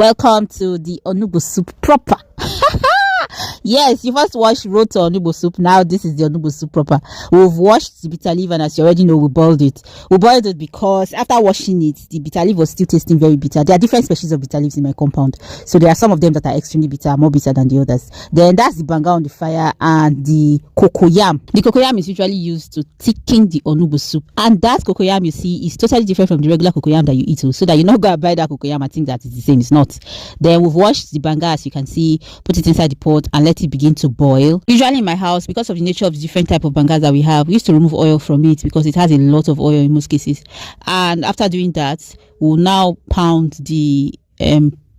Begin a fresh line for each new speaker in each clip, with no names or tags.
Welcome to the Onugbu Soup proper. Yes, you first watched Road to Onugbu Soup. Now this is the Onugbu Soup proper. We've washed the bitter leaf, and as you already know, we boiled it. We boiled it because after washing it, the bitter leaf was still tasting very bitter. There are different species of bitter leaves in my compound, so there are some of them that are extremely bitter, more bitter than the others. Then that's the banga on the fire and the cocoyam. The cocoyam is usually used to thicken the Onugbu soup, and that cocoyam you see is totally different from the regular cocoyam that you eat, so that you not go and buy that cocoyam and think that it's the same. It's not. Then we've washed the banga, as you can see, put it inside the pot and let it begin to boil. Usually in my house, because of the nature of the different type of bangas that we have, we used to remove oil from it because it has a lot of oil in most cases. And after doing that, we'll now pound the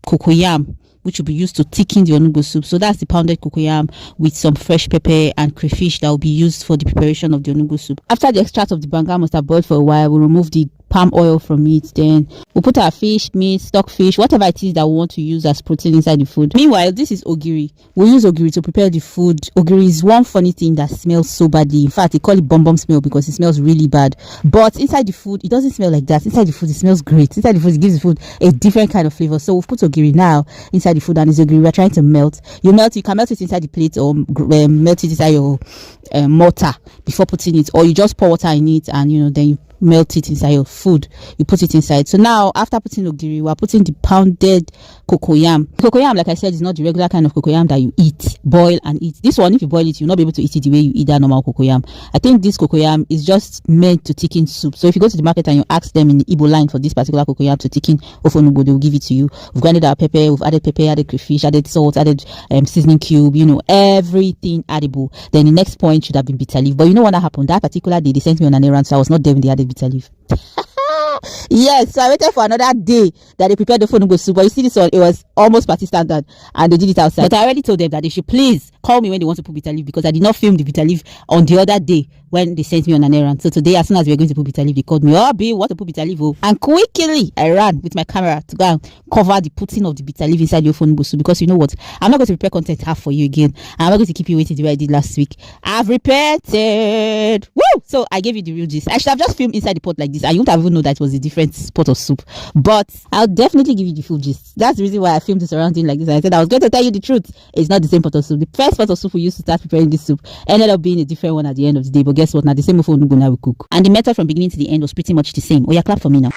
cocoyam, which will be used to thicken the Onugbu soup. So that's the pounded cocoyam with some fresh pepper and crayfish that will be used for the preparation of the Onugbu soup. After the extract of the banga must have boiled for a while, we'll remove the palm oil from it. Then we'll put our fish, meat, stockfish, whatever it is that we want to use as protein inside the food. Meanwhile, this is ogiri. We'll use ogiri to prepare the food. Ogiri is one funny thing that smells so badly. In fact, they call it bomb smell because it smells really bad. But inside the food, it doesn't smell like that. Inside the food, it smells great. Inside the food, it gives the food a different kind of flavor. So we've put ogiri now inside the food, and it's ogiri we're trying to melt. You can melt it inside the plate or melt it inside your mortar before putting it, or you just pour water in it and then you melt it inside your food. You put it inside. So now after putting ogiri, we're putting the pounded cocoyam. Cocoyam, like I said, is not the regular kind of cocoyam that you eat, boil and eat. This one, if you boil it, you'll not be able to eat it the way you eat that normal cocoyam. I think this cocoyam is just meant to thicken soup. So if you go to the market and you ask them in the Igbo line for this particular cocoyam to thicken ofonugbo, they will give it to you. We've grinded our pepper, we've added pepper, added crayfish, added salt, added seasoning cube, everything edible. Then the next point should have been bitter leaf. But you know what happened? That particular day, they sent me on an errand, so I was not there when they added bitter leaf. Yes, so I waited for another day that they prepared the Onugbu soup. But you see this one, it was almost party standard, and they did it outside. But I already told them that they should please call me when they want to put bitter leaf, because I did not film the bitter leaf on the other day when they sent me on an errand. So today, as soon as we were going to put bitter leaf, they called me. Oh, B, what to put bitter leaf? Oh. And quickly I ran with my camera to go and cover the putting of the bitter leaf inside your Onugbu soup, because you know what, I'm not going to prepare content half for you again. I'm not going to keep you waiting the way I did last week. I've repented. Woo! So I gave you the real gist. I should have just filmed inside the pot like this, and you wouldn't have even known that it was a different pot of soup. But I'll definitely give you the full gist. That's the reason why I filmed this surrounding like this. I said I was going to tell you the truth. It's not the same pot of soup. The first pot of soup we used to start preparing this soup ended up being a different one at the end of the day. But guess what? Now the same Onugbu now we cook. And the method from beginning to the end was pretty much the same. Oh yeah, clap for me now.